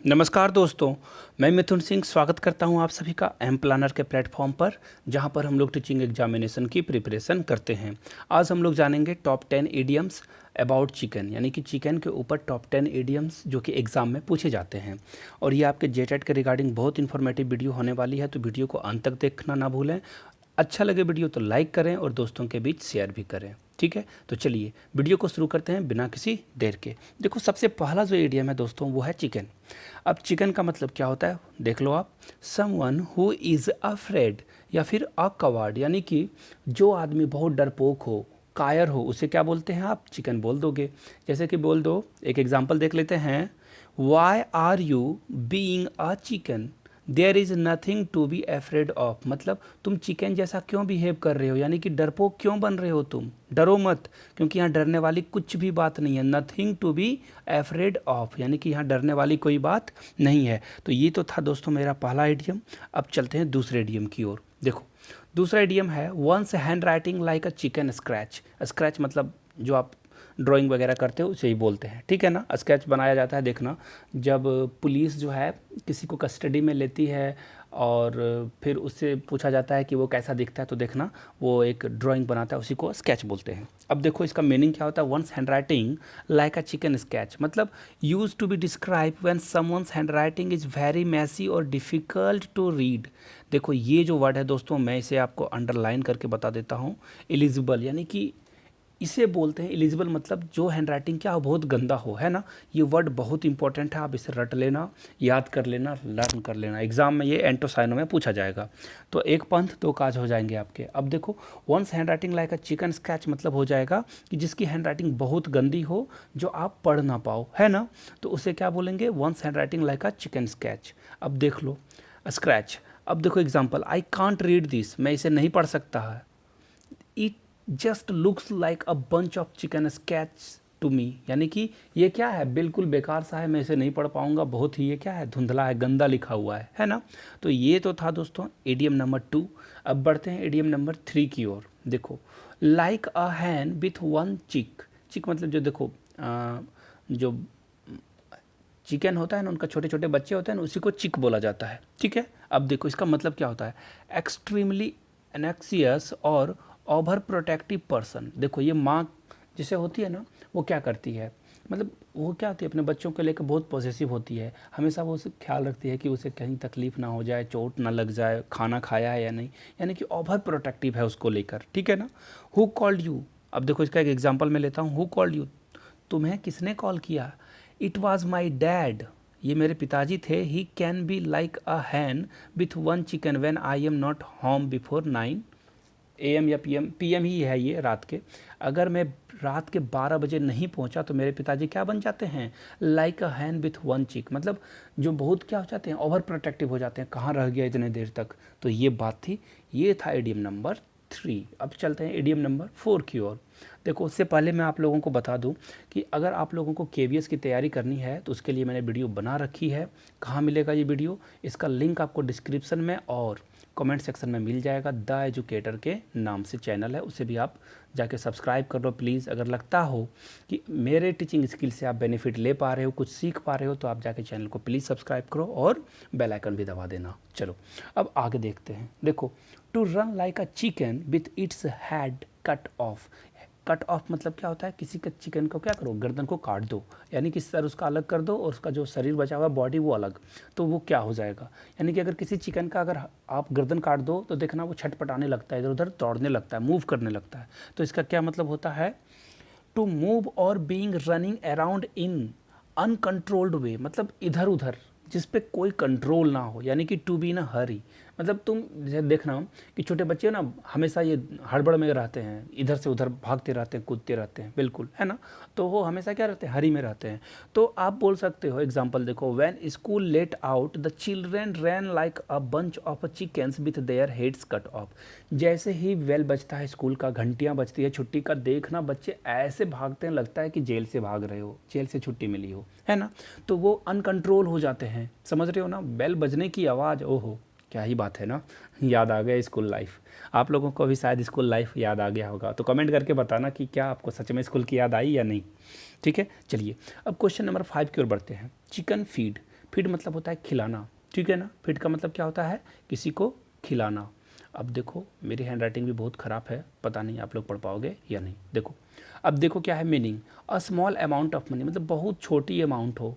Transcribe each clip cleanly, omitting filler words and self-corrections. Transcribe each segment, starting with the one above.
नमस्कार दोस्तों, मैं मिथुन सिंह स्वागत करता हूं आप सभी का एम प्लानर के प्लेटफॉर्म पर, जहां पर हम लोग टीचिंग एग्जामिनेशन की प्रिपरेशन करते हैं। आज हम लोग जानेंगे टॉप 10 इडियम्स अबाउट चिकन, यानी कि चिकन के ऊपर टॉप 10 इडियम्स जो कि एग्ज़ाम में पूछे जाते हैं। और ये आपके जेटेट के रिगार्डिंग बहुत इन्फॉर्मेटिव वीडियो होने वाली है, तो वीडियो को अंत तक देखना ना भूलें। अच्छा लगे वीडियो तो लाइक करें और दोस्तों के बीच शेयर भी करें। ठीक है, तो चलिए वीडियो को शुरू करते हैं बिना किसी देर के। देखो, सबसे पहला जो इडियम है दोस्तों वो है चिकन। अब चिकन का मतलब क्या होता है देख लो आप। समवन हु इज़ अफ्रेड या फिर अ कवर्ड, यानी कि जो आदमी बहुत डरपोक हो, कायर हो, उसे क्या बोलते हैं आप? चिकन बोल दोगे। जैसे कि बोल दो, एक एग्जांपल देख लेते हैं। Why are you being a chicken, there is nothing to be afraid of. मतलब तुम चिकन जैसा क्यों बिहेव कर रहे हो, यानी कि डरपोक क्यों बन रहे हो तुम? डरो मत, क्योंकि यहाँ डरने वाली कुछ भी बात नहीं है। Nothing to be afraid of, यानी कि यहाँ डरने वाली कोई बात नहीं है। तो ये तो था दोस्तों मेरा पहला इडियम। अब चलते हैं दूसरे इडियम की ओर। देखो, दूसरा इडियम है one's hand writing like a chicken scratch. Scratch मतलब जो आप ड्राइंग वगैरह करते हो उसे ही बोलते हैं, ठीक है ना। स्केच बनाया जाता है, देखना, जब पुलिस जो है किसी को कस्टडी में लेती है और फिर उससे पूछा जाता है कि वो कैसा दिखता है, तो देखना वो एक ड्राइंग बनाता है, उसी को स्केच बोलते हैं। अब देखो इसका मीनिंग क्या होता है। One's hand writing like a chicken sketch मतलब use to be describe when someone's hand writing is very messy और डिफ़िकल्ट टू रीड। देखो ये जो वर्ड है दोस्तों, मैं इसे आपको अंडरलाइन करके बता देता हूँ। एलिजिबल, यानी कि इसे बोलते हैं एलिजिबल, मतलब जो हैंड राइटिंग क्या हो, बहुत गंदा हो, है ना। ये वर्ड बहुत इंपॉर्टेंट है, आप इसे रट लेना, याद कर लेना, लर्न कर लेना। एग्जाम में ये एंटोसाइनो में पूछा जाएगा। तो एक पंथ दो काज हो जाएंगे आपके। अब देखो, one's hand writing like a chicken sketch मतलब हो जाएगा कि जिसकी हैंड राइटिंग बहुत गंदी हो, जो आप पढ़ ना पाओ, है ना। तो उसे क्या बोलेंगे? One's hand writing like a chicken sketch. अब देख लो स्क्रैच। अब देखो example, I can't read this, मैं इसे नहीं पढ़ सकता है। It just looks like a bunch of chicken sketch to me, यानी कि ये क्या है, बिल्कुल बेकार सा है, मैं इसे नहीं पढ़ पाऊंगा, बहुत ही ये क्या है, धुंधला है, गंदा लिखा हुआ है ना। तो ये तो था दोस्तों एडीएम नंबर 2। अब बढ़ते हैं एडीएम नंबर 3 की ओर। देखो, like a hen with one chick. Chick मतलब जो देखो जो चिकन होता है ना, उनका छोटे छोटे बच्चे होते हैं ना, उसी को चिक बोला जाता है, ठीक है। अब देखो इसका मतलब क्या होता है। एक्सट्रीमली एनेक्सियस और ओवर प्रोटेक्टिव पर्सन। देखो ये माँ जिसे होती है ना, वो क्या करती है, मतलब वो क्या होती है, अपने बच्चों को लेकर बहुत पॉसेसिव होती है। हमेशा वो उसे ख्याल रखती है कि उसे कहीं तकलीफ़ ना हो जाए, चोट ना लग जाए, खाना खाया है या नहीं, यानी कि ओवर प्रोटेक्टिव है उसको लेकर, ठीक है ना। Who called you. अब देखो इसका एक एग्जाम्पल मैं लेता हूँ। हु कॉल्ड यू, तुम्हें किसने कॉल किया? इट वॉज माई डैड, ये मेरे पिताजी थे। He can be like a hen with one chicken when I am not home before 9 AM या PM ही है ये रात के। अगर मैं रात के 12 बजे नहीं पहुंचा तो मेरे पिताजी क्या बन जाते हैं? Like a hen with one chick, मतलब जो बहुत क्या हो जाते हैं, ओवर प्रोटेक्टिव हो जाते हैं, कहाँ रह गया इतने देर तक। तो ये बात थी। ये था एडीएम नंबर 3। अब चलते हैं एडीएम नंबर 4 की ओर। देखो, उससे पहले मैं आप लोगों को बता दूं कि अगर आप लोगों को केवीएस की तैयारी करनी है तो उसके लिए मैंने वीडियो बना रखी है। कहाँ मिलेगा ये वीडियो? इसका लिंक आपको डिस्क्रिप्शन में और कमेंट सेक्शन में मिल जाएगा। द एजुकेटर के नाम से चैनल है, उसे भी आप जाके सब्सक्राइब कर लो प्लीज़। अगर लगता हो कि मेरे टीचिंग स्किल से आप बेनिफिट ले पा रहे हो, कुछ सीख पा रहे हो, तो आप जाके चैनल को प्लीज़ सब्सक्राइब करो और बेल आइकन भी दबा देना। चलो अब आगे देखते हैं। देखो, to run like a chicken with its head cut off. Cut off मतलब क्या होता है, किसी का चिकन को क्या करो, गर्दन को काट दो, यानी कि सर उसका अलग कर दो और उसका जो शरीर बचा हुआ बॉडी वो अलग। तो वो क्या हो जाएगा, यानी कि अगर किसी चिकन का अगर आप गर्दन काट दो तो देखना वो छटपटाने लगता है, इधर उधर दौड़ने लगता है, मूव करने लगता है। तो इसका क्या मतलब होता है? टू मूव और being running around in uncontrolled way, मतलब इधर उधर जिस पे कोई कंट्रोल ना हो, यानी कि टू बी इन अ हरी। मतलब तुम जैसे देखना कि छोटे बच्चे ना हमेशा ये हड़बड़ में रहते हैं, इधर से उधर भागते रहते हैं, कूदते रहते हैं, बिल्कुल, है ना। तो वो हमेशा क्या रहते हैं, हरी में रहते हैं। तो आप बोल सकते हो एग्जाम्पल देखो, when school let out the children ran like a bunch of chickens with their heads cut off. जैसे ही वेल बजता है स्कूल का, घंटियाँ बजती है छुट्टी का, देखना बच्चे ऐसे भागते हैं, लगता है कि जेल से भाग रहे हो, जेल से छुट्टी मिली हो, है ना। तो वो अनकंट्रोल हो जाते हैं, समझ रहे हो ना। बेल बजने की आवाज़, ओहो क्या ही बात है ना। याद आ गया स्कूल लाइफ। आप लोगों को भी शायद स्कूल लाइफ याद आ गया होगा, तो कमेंट करके बताना कि क्या आपको सच में स्कूल की याद आई या नहीं। ठीक है, चलिए अब क्वेश्चन नंबर 5 की ओर बढ़ते हैं। चिकन फीड फीड मतलब होता है खिलाना, ठीक है ना। फीड का मतलब क्या होता है, किसी को खिलाना। अब देखो मेरी हैंड राइटिंग भी बहुत ख़राब है, पता नहीं आप लोग पढ़ पाओगे या नहीं। देखो अब देखो क्या है meaning, a small amount of money, मतलब बहुत छोटी अमाउंट हो,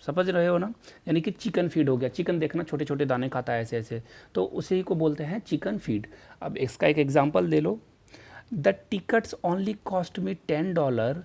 समझ रहे हो ना। यानी कि चिकन फीड हो गया, चिकन देखना छोटे छोटे दाने खाता है ऐसे ऐसे, तो उसी को बोलते हैं चिकन फीड। अब इसका एक एग्जांपल ले लो, the tickets only cost me $10,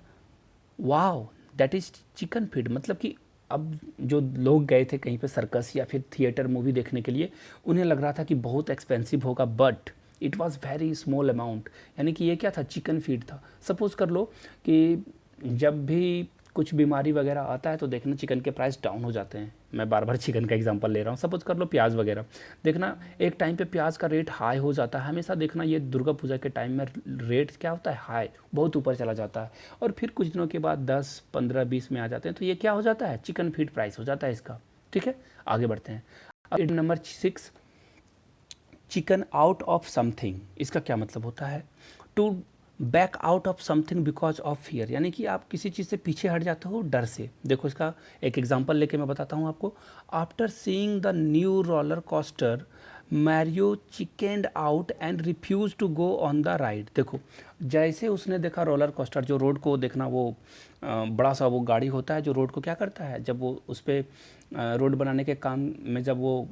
wow that is chicken feed. मतलब कि अब जो लोग गए थे कहीं पे सर्कस या फिर थिएटर मूवी देखने के लिए, उन्हें लग रहा था कि बहुत एक्सपेंसिव होगा, but it was very small amount. यानी कि ये क्या था, चिकन फीड था। सपोज़ कर लो कि जब भी कुछ बीमारी वगैरह आता है तो देखना चिकन के प्राइस डाउन हो जाते हैं। मैं बार बार चिकन का एग्जांपल ले रहा हूँ। सपोज कर लो प्याज वगैरह, देखना एक टाइम पे प्याज का रेट हाई हो जाता है, हमेशा देखना ये दुर्गा पूजा के टाइम में रेट क्या होता है, हाई, बहुत ऊपर चला जाता है, और फिर कुछ दिनों के बाद 10, 15, 20 में आ जाते हैं, तो ये क्या हो जाता है, चिकन फीड प्राइस हो जाता है इसका। ठीक है, आगे बढ़ते हैं। अब number 6, chicken out of something, इसका क्या मतलब होता है, to back out of something because of fear, यानी कि आप किसी चीज़ से पीछे हट जाते हो डर से। देखो इसका एक एग्जांपल लेके मैं बताता हूँ आपको। After seeing the new roller coaster Mario chickened out and refuse to go on the ride. देखो जैसे उसने देखा रोलर कोस्टर, जो रोड को देखना वो बड़ा सा वो गाड़ी होता है जो रोड को क्या करता है, जब वो उस पर रोड बनाने के काम में जब वो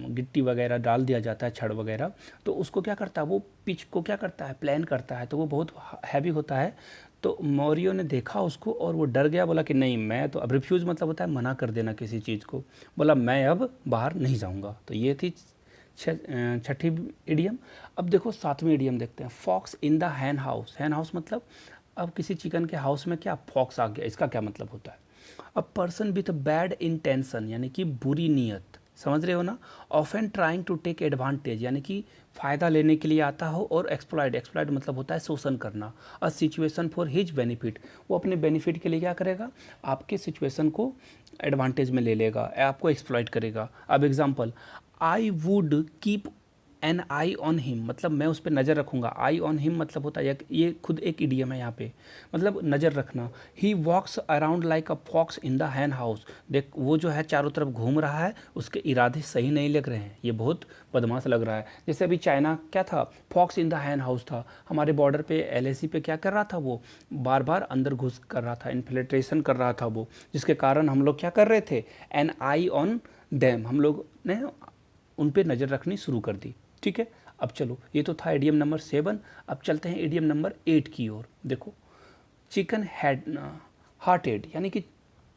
गिट्टी वगैरह डाल दिया जाता है, छड़ वगैरह, तो उसको क्या करता है, वो पिच को क्या करता है, प्लान करता है, तो वो बहुत हैवी होता है। तो मौर्यों ने देखा उसको और वो डर गया, बोला कि नहीं मैं तो अब, रिफ्यूज़ मतलब होता है मना कर देना किसी चीज़ को, बोला मैं अब बाहर नहीं जाऊँगा। तो ये थी छठी इडियम। अब देखो 7वीं इडियम देखते हैं, fox in the hen house. Hen house मतलब अब किसी चिकन के हाउस में क्या फॉक्स आ गया, इसका क्या मतलब होता है, a person with bad intention, यानी कि बुरी नीयत, समझ रहे हो ना। Often trying to take advantage, यानी कि फ़ायदा लेने के लिए आता हो, और एक्सप्लॉइट, एक्सप्लॉइट मतलब होता है शोषण करना। A situation for his benefit, वो अपने बेनिफिट के लिए क्या करेगा, आपके सिचुएशन को एडवांटेज में ले लेगा, आपको एक्सप्लॉइट करेगा। अब example, I would keep an I on him, मतलब मैं उस पर नज़र रखूँगा। आई ऑन हिम मतलब होता है, ये खुद एक इडियम है यहाँ पे, मतलब नज़र रखना। He walks around like a fox in the hen house, देख वो जो है चारों तरफ घूम रहा है, उसके इरादे सही नहीं लग रहे हैं, ये बहुत बदमाश लग रहा है। जैसे अभी चाइना क्या था, fox in the hen house था, हमारे बॉर्डर पे LAC पे क्या कर रहा था, वो बार बार अंदर घुस कर रहा था, इन्फिल्ट्रेशन कर रहा था वो, जिसके कारण हम लोग क्या कर रहे थे, एन आई ऑन डैम, हम लोग ने उन पर नज़र रखनी शुरू कर दी। ठीक है, अब चलो ये तो था इडियम नंबर 7। अब चलते हैं इडियम नंबर 8 की ओर। देखो चिकन हेड हार्टेड, यानी कि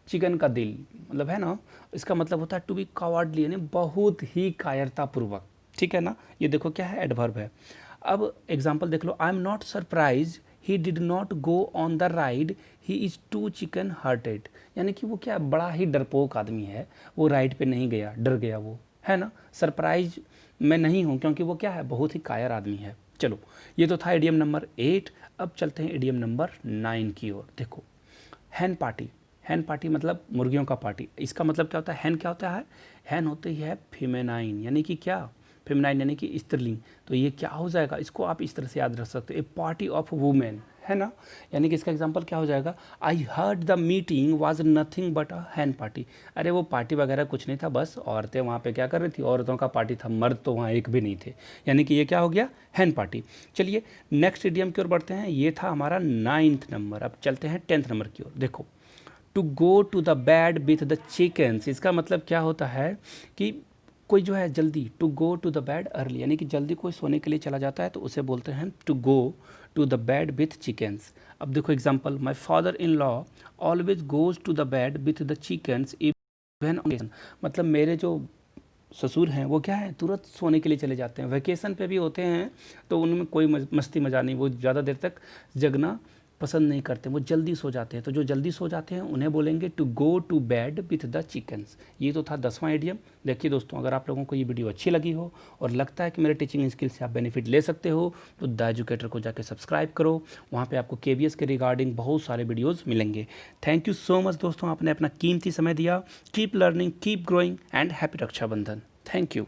चिकन का दिल, मतलब है ना, इसका मतलब होता है टू बी कॉवर्डली, यानी बहुत ही कायरतापूर्वक। ठीक है ना, ये देखो क्या है, एडवर्ब है। अब एग्जाम्पल देख लो, I am not surprise he did not go on the ride, he is too chicken hearted, यानी कि वो क्या बड़ा ही डरपोक आदमी है, वो राइड पे नहीं गया, डर गया वो, है ना। सरप्राइज मैं नहीं हूँ क्योंकि वो क्या है, बहुत ही कायर आदमी है। चलो ये तो था इडियम नंबर 8। अब चलते हैं इडियम नंबर 9 की ओर। देखो हैन पार्टी, हैन पार्टी मतलब मुर्गियों का पार्टी। इसका मतलब क्या होता है, हैन क्या होता है, हैन होती है फेमेनाइन, यानी कि क्या, फेमेनाइन यानी कि स्त्रीलिंग। तो ये क्या हो जाएगा, इसको आप इस तरह से याद रख सकते हो, ए पार्टी ऑफ वुमेन, है ना। यानी कि इसका एग्जांपल क्या हो जाएगा, I heard the meeting was nothing but a hen party, अरे वो पार्टी वगैरह कुछ नहीं था, बस औरतें वहाँ पे क्या कर रही थी, औरतों का पार्टी था, मर्द तो वहाँ एक भी नहीं थे। यानी कि ये क्या हो गया, हैन पार्टी। चलिए नेक्स्ट इडियम की ओर बढ़ते हैं, ये था हमारा 9th नंबर। अब चलते हैं 10th नंबर की ओर। देखो to go to the bed with the chickens, इसका मतलब क्या होता है कि कोई जो है जल्दी, to go to the bed early, यानी कि जल्दी कोई सोने के लिए चला जाता है, तो उसे बोलते हैं to go to the bed with chickens. अब देखो example, my father in law always goes to the bed with the chickens even on, मतलब मेरे जो ससुर हैं वो क्या है, तुरंत सोने के लिए चले जाते हैं, वैकेशन पे भी होते हैं तो उनमें कोई मस्ती मजा नहीं, वो ज़्यादा देर तक जगना पसंद नहीं करते, वो जल्दी सो जाते हैं। तो जो जल्दी सो जाते हैं उन्हें बोलेंगे to go to bed with the chickens. ये तो था 10वां इडियम। देखिए दोस्तों, अगर आप लोगों को ये वीडियो अच्छी लगी हो और लगता है कि मेरे टीचिंग स्किल से आप बेनिफिट ले सकते हो, तो द एजुकेटर को जाके सब्सक्राइब करो, वहाँ पे आपको KVS के रिगार्डिंग बहुत सारे वीडियोज़ मिलेंगे। थैंक यू सो मच दोस्तों, आपने अपना कीमती समय दिया। Keep learning, keep growing and happy Rakshabandhan. Thank you.